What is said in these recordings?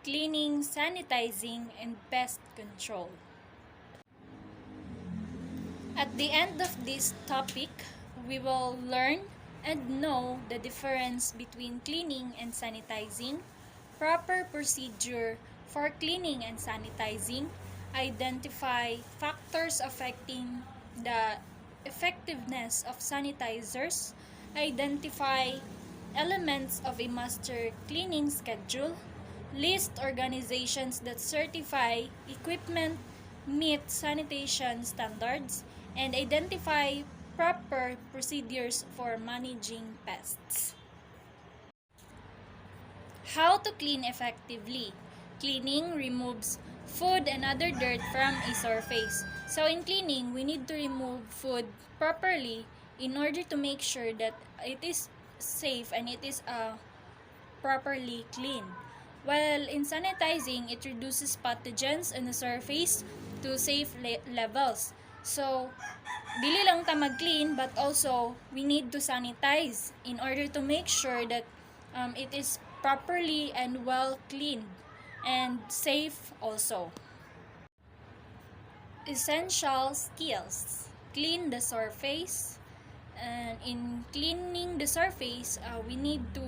cleaning, sanitizing, and pest control. At the end of this topic, we will learn and know the difference between cleaning and sanitizing, proper procedure for cleaning and sanitizing, identify factors affecting the effectiveness of sanitizers, identify elements of a master cleaning schedule, list organizations that certify equipment meet sanitation standards, and identify proper procedures for managing pests. How to clean effectively. Cleaning removes food and other dirt from a surface. So in cleaning, we need to remove food properly in order to make sure that it is safe and it is properly clean. While in sanitizing, it reduces pathogens on the surface to safe levels. So, dili lang ta mag-clean, but also we need to sanitize in order to make sure that it is properly and well cleaned and safe also. Essential skills. Clean the surface. And in cleaning the surface, we need to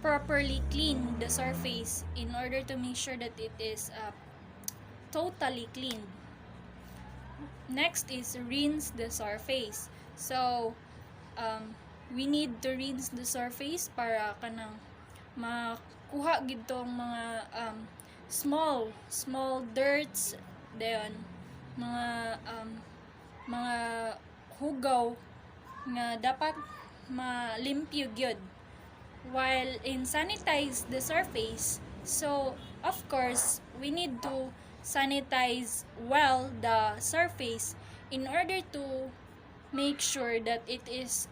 properly clean the surface in order to make sure that it is totally clean. Next is rinse the surface. So, we need to rinse the surface para kanang makuha gid tong mga small dirts, then mga hugaw nga dapat malimpyo gyud. While in sanitize the surface, so of course we need to sanitize well the surface in order to make sure that it is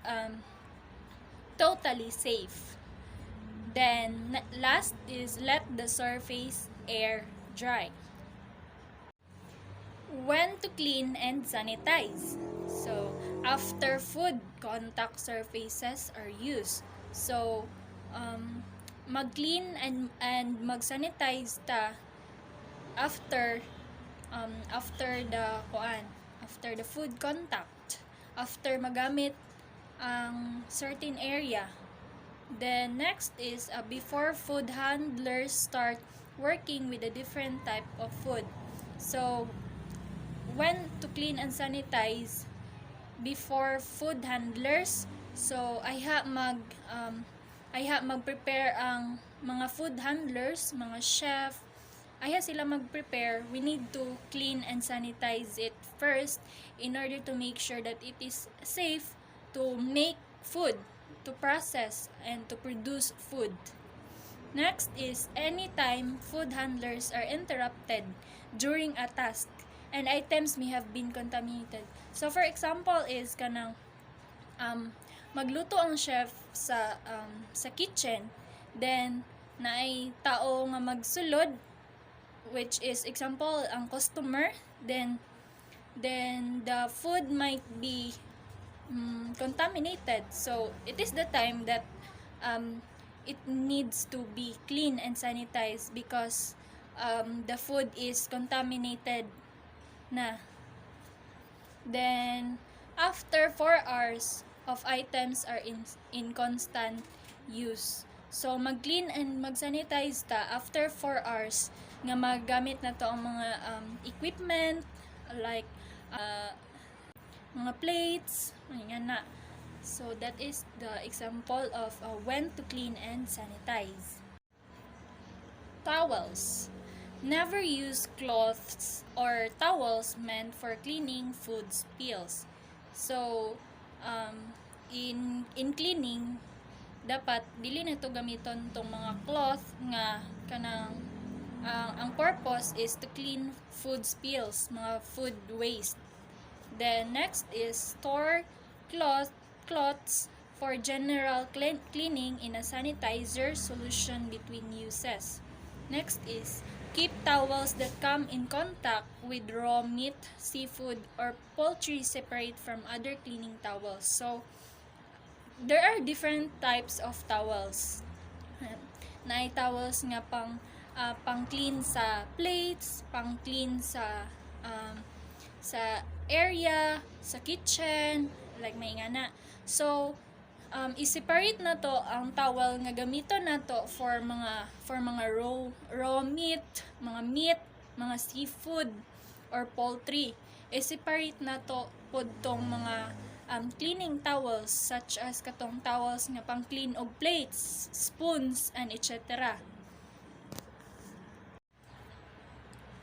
totally safe. Then last is let the surface air dry. When to clean and sanitize. So after food contact surfaces are used, so mag-clean and mag-sanitize ta after the food contact, after magamit ang certain area. Then next is before food handlers start working with a different type of food. So when to clean and sanitize before food handlers, so I have mag-prepare ang mga food handlers, mga chef, sila mag-prepare. We need to clean and sanitize it first in order to make sure that it is safe to make food, to process, and to produce food. Next is anytime food handlers are interrupted during a task and items may have been contaminated. So for example is kanang magluto ang chef sa kitchen, then naay tao nga magsulod, which is example ang customer, then the food might be contaminated. So it is the time that it needs to be clean and sanitized because the food is contaminated na. Then after 4 hours of items are in constant use. So mag-clean and mag-sanitize ta after 4 hours nga magamit na to ang mga equipment like mga plates, yan na. So that is the example of when to clean and sanitize. Towels. Never use cloths or towels meant for cleaning food spills. So in cleaning, dapat dili na to gamiton tong mga cloth nga kanang ang purpose is to clean food spills, mga food waste. Then next is store cloths for general cleaning in a sanitizer solution between uses. Next is keep towels that come in contact with raw meat, seafood, or poultry separate from other cleaning towels. So there are different types of towels. Naay towels nga pang pang-clean sa plates, pang-clean sa area, sa kitchen, like may nga na. So, i-separate na to ang towel nga gamito na to for mga raw meat, mga seafood or poultry. I-separate na to pod tong mga cleaning towels such as katong towels nga pang clean og plates, spoons, and etc.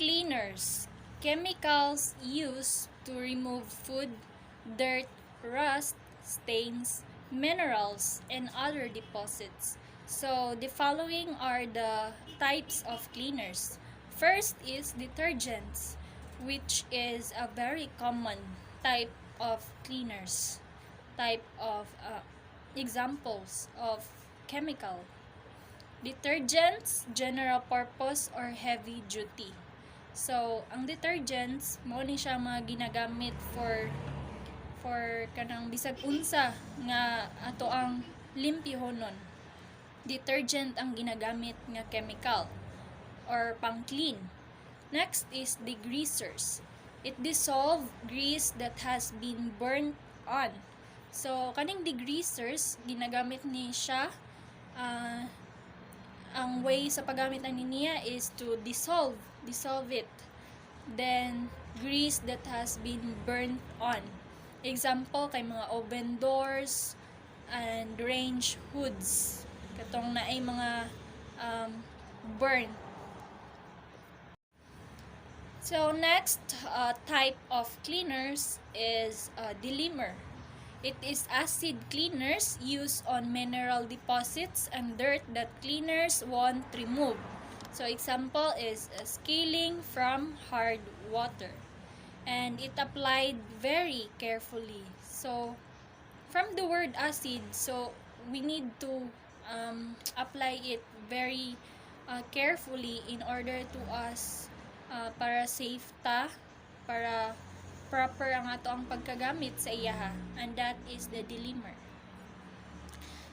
Cleaners, chemicals used to remove food, dirt, rust, stains, minerals, and other deposits. So, the following are the types of cleaners. First is detergents, which is a very common type of cleaners, type of examples of chemical. Detergents, general purpose or heavy duty. So, ang detergents, mao ni siya mga ginagamit for kanang bisag unsa nga ato ang limpyohonon. Detergent ang ginagamit nga chemical or pang-clean. Next is degreasers. It dissolve grease that has been burnt on. So, kaning degreasers, ginagamit ni siya ang way sa paggamit ani niya is to dissolve it. Then, grease that has been burnt on. Example kay mga oven doors and range hoods. Katong na ay mga burn. So next type of cleaners is delimer. It is acid cleaners used on mineral deposits and dirt that cleaners won't remove. So example is scaling from hard water. And it applied very carefully. So from the word acid, so we need to apply it very carefully in order to us para safe ta, para proper ang ato ang pagkagamit sa iyaha, and that is the delimer.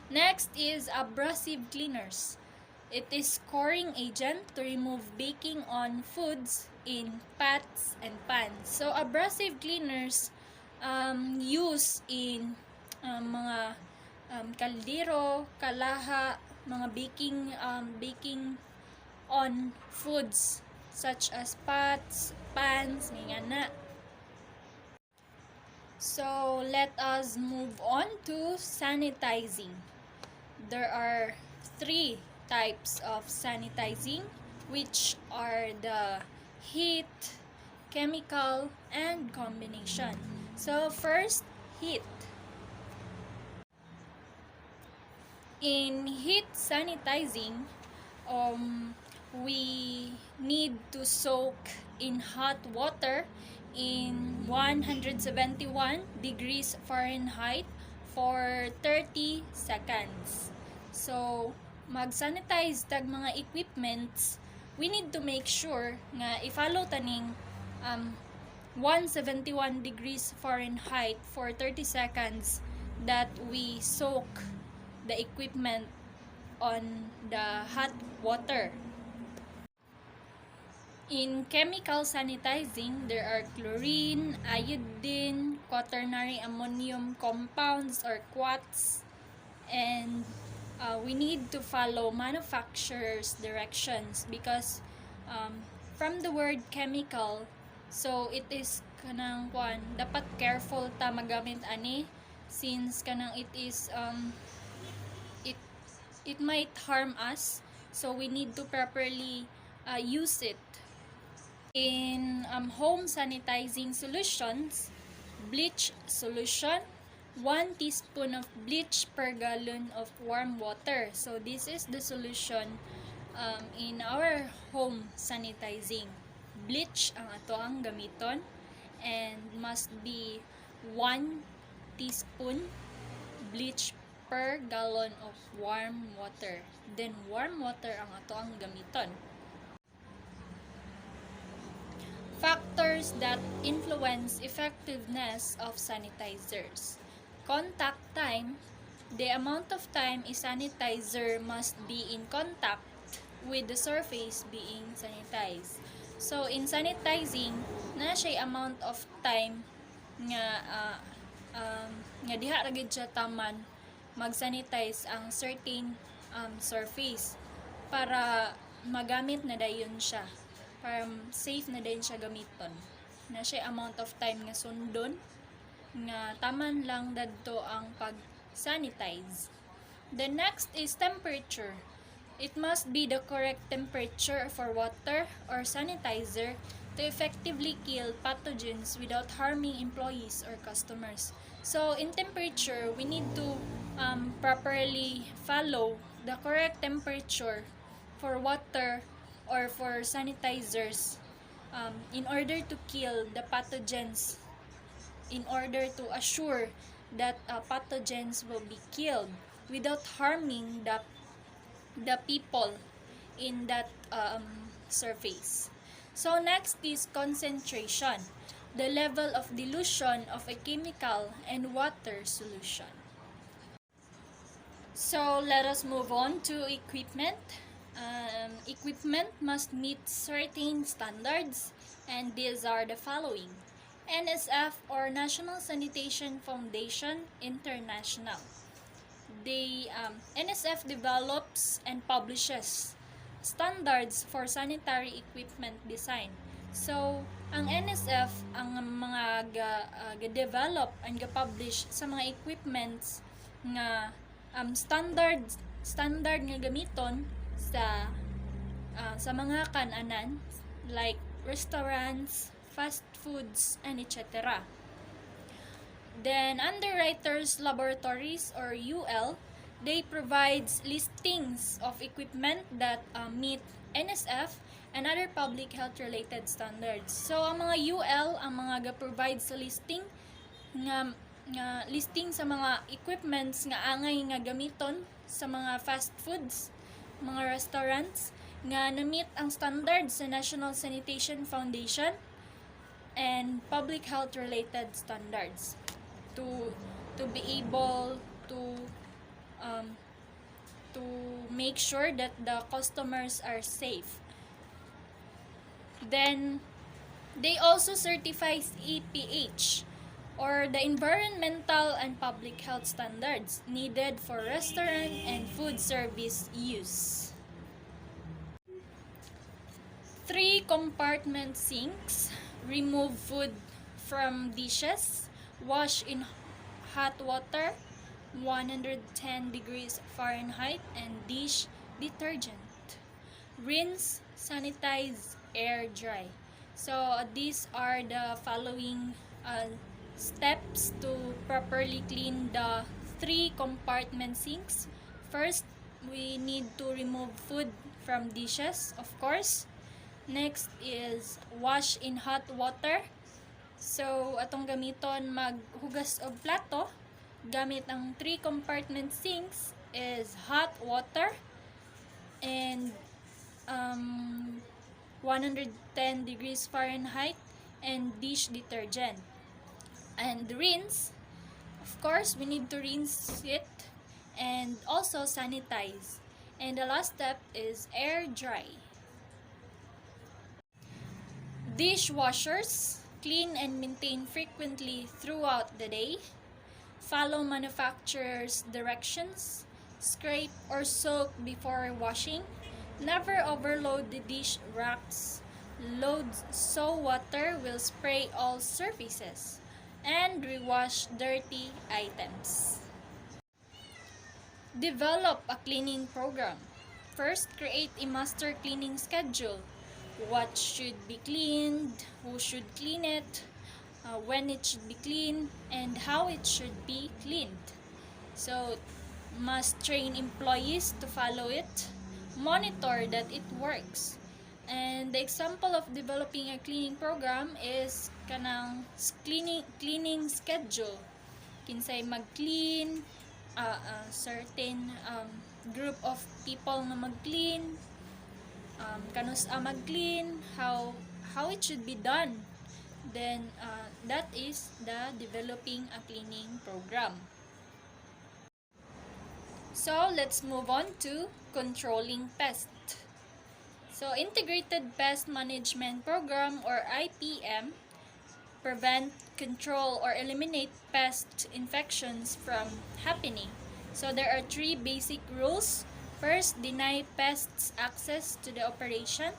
Next is abrasive cleaners. It is scoring agent to remove baking on foods in pots and pans. So abrasive cleaners used in mga kaldero, kalaha, mga baking on foods such as pots, pans, nga na. So let us move on to sanitizing. There are 3 types of sanitizing, which are the heat, chemical, and combination. So first, heat. In heat sanitizing, we need to soak in hot water in 171 degrees Fahrenheit for 30 seconds. So, mag-sanitize tag mga equipments, we need to make sure nga i-follow taning 171 degrees Fahrenheit for 30 seconds that we soak the equipment on the hot water. In chemical sanitizing, there are chlorine, iodine, quaternary ammonium compounds or quats, and we need to follow manufacturer's directions because from the word chemical, so it is kanang dapat careful ta magamit ani since kanang it is it might harm us, so we need to properly use it. In home sanitizing solutions, bleach solution, 1 teaspoon of bleach per gallon of warm water. So this is the solution in our home sanitizing. Bleach ang ato ang gamiton and must be 1 teaspoon bleach per gallon of warm water. Then warm water ang ato ang gamiton. Factors that influence effectiveness of sanitizers. Contact time. The amount of time a sanitizer must be in contact with the surface being sanitized. So in sanitizing, na siya amount of time nga nga diha ra gid siya taman mag-sanitize ang certain surface para magamit na dayon siya, para safe na dayon siya gamiton. Na siya amount of time nga sundon nga taman lang dadto ang pag-sanitize. The next is temperature. It must be the correct temperature for water or sanitizer to effectively kill pathogens without harming employees or customers. So, in temperature, we need to properly follow the correct temperature for water or for sanitizers in order to kill the pathogens, in order to assure that pathogens will be killed without harming the people in that surface. So next is concentration, the level of dilution of a chemical and water solution. So let us move on to equipment. Equipment must meet certain standards, and these are the following: NSF, or National Sanitation Foundation International. NSF develops and publishes standards for sanitary equipment design. So, ang NSF ang mga ga-develop and ga-publish sa mga equipments nga standard nga gamiton sa mga kan-anan like restaurants, fast foods, and etc. Then, Underwriters Laboratories, or UL, they provides listings of equipment that meet NSF and other public health related standards. So, ang mga UL, ang mga ga-provide sa listing listing sa mga equipments nga angay nga gamiton sa mga fast foods, mga restaurants nga na-meet ang standards sa National Sanitation Foundation and public health related standards to be able to make sure that the customers are safe. Then they also certify EPH, or the environmental and public health standards needed for restaurant and food service use. 3 compartment sinks remove food from dishes. Wash in hot water, 110 degrees Fahrenheit, and dish detergent. Rinse, sanitize, air dry. So these are the following steps to properly clean the 3 compartment sinks. First, we need to remove food from dishes, of course. Next is wash in hot water. So, atong gamiton maghugas og plato gamit ang 3 compartment sinks is hot water and 110 degrees Fahrenheit and dish detergent. And rinse, of course, we need to rinse it and also sanitize. And the last step is air dry. Dishwashers, clean and maintain frequently throughout the day. Follow manufacturer's directions. Scrape or soak before washing. Never overload the dish racks. Load so water will spray all surfaces. And rewash dirty items. Develop a cleaning program. First, create a master cleaning schedule. What should be cleaned, who should clean it, when it should be cleaned, and how it should be cleaned. So, must train employees to follow it, monitor that it works. And the example of developing a cleaning program is kanang cleaning schedule. Kinsay mag-clean, certain group of people nga mag-clean, kanus mag-clean, how it should be done. Then that is the developing a cleaning program. So let's move on to controlling pests. So, Integrated Pest Management Program or IPM prevent, control, or eliminate pest infections from happening. So, there are three basic rules. First, deny pests access to the operation.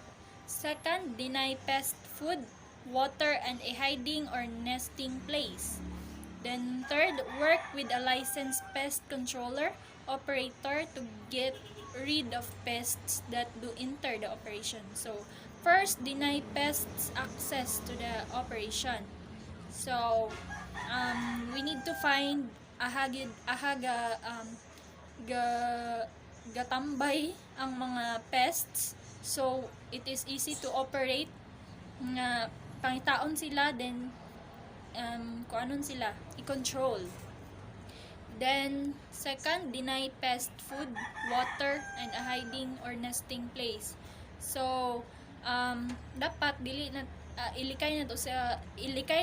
Second, deny pest food, water, and a hiding or nesting place. Then third, work with a licensed pest controller operator to get rid of pests that do enter the operation. So first, deny pests access to the operation. So we need to find ga, gatambay ang mga pests. So it is easy to operate nga pangitaon sila, then kung anon sila i-control. Then second, deny pest food, water, and a hiding or nesting place. So dapat ilikay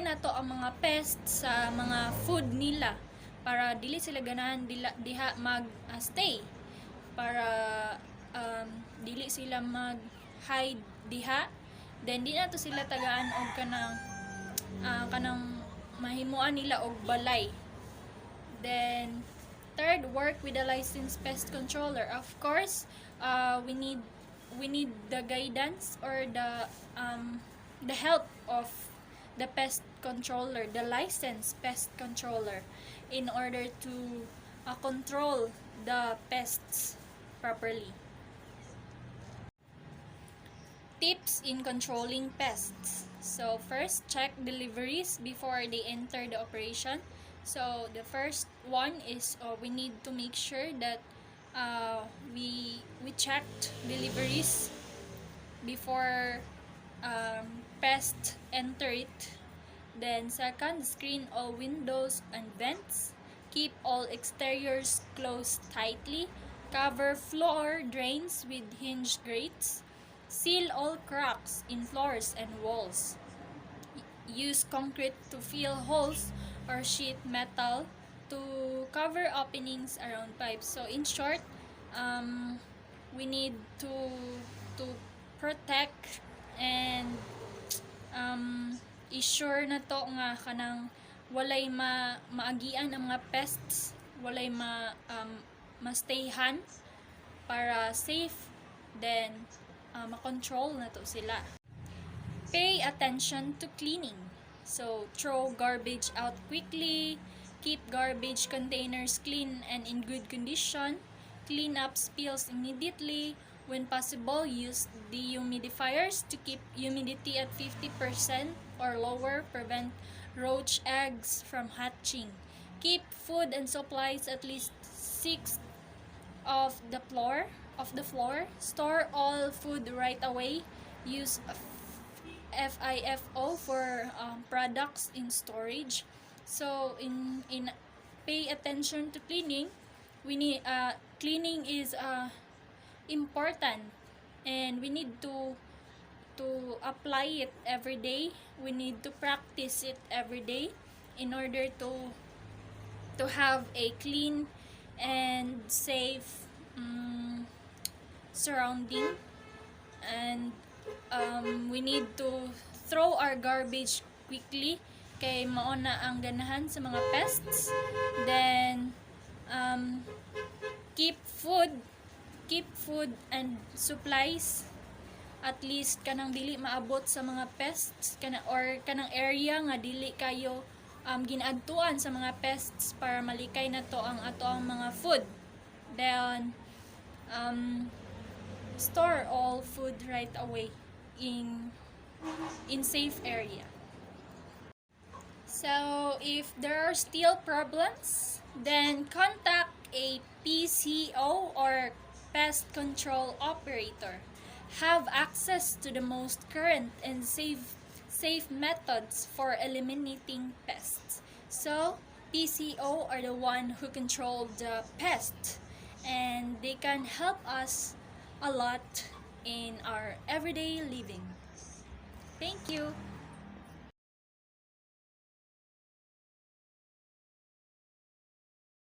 na to ang mga pests sa mga food nila para dili sila ganahan diha mag stay, para dili sila mag hide diha. Then di na to sila tagaan og kanang mahimuan nila og balay. Then third, work with a licensed pest controller. Of course, we need the guidance or the help of the pest controller, the licensed pest controller, in order to control the pests properly. Tips in controlling pests. So first, check deliveries before they enter the operation. So the first one is we need to make sure that we checked deliveries before pests enter it. Then second, screen all windows and vents. Keep all exteriors closed tightly. Cover floor drains with hinged grates. Seal all cracks in floors and walls. Use concrete to fill holes or sheet metal to cover openings around pipes. So in short, we need to protect and i-sure na to nga kanang walay maagian ang mga pests, walay ma-stayhan para safe, then makontrol na to sila. Pay attention to cleaning. So, throw garbage out quickly, keep garbage containers clean and in good condition, clean up spills immediately. When possible, use dehumidifiers to keep humidity at 50% or lower, prevent roach eggs from hatching. Keep food and supplies at least 6 of the floor. Store all food right away. Use FIFO for products in storage. So in pay attention to cleaning. We need cleaning is important, and we need to apply it every day. We need to practice it every day in order to have a clean and safe surrounding. And we need to throw our garbage quickly kay mao na ang ganahan sa mga pests. Then keep food and supplies at least kanang dili maabot sa mga pests or kanang area nga dili kayo ginaadtuan sa mga pests para malikay na to ang ato ang mga food. Then store all food right away in safe area. So if there are still problems, then contact a PCO or pest control operator. Have access to the most current and safe methods for eliminating pests. So PCO are the one who control the pest, and they can help us a lot in our everyday living. Thank you.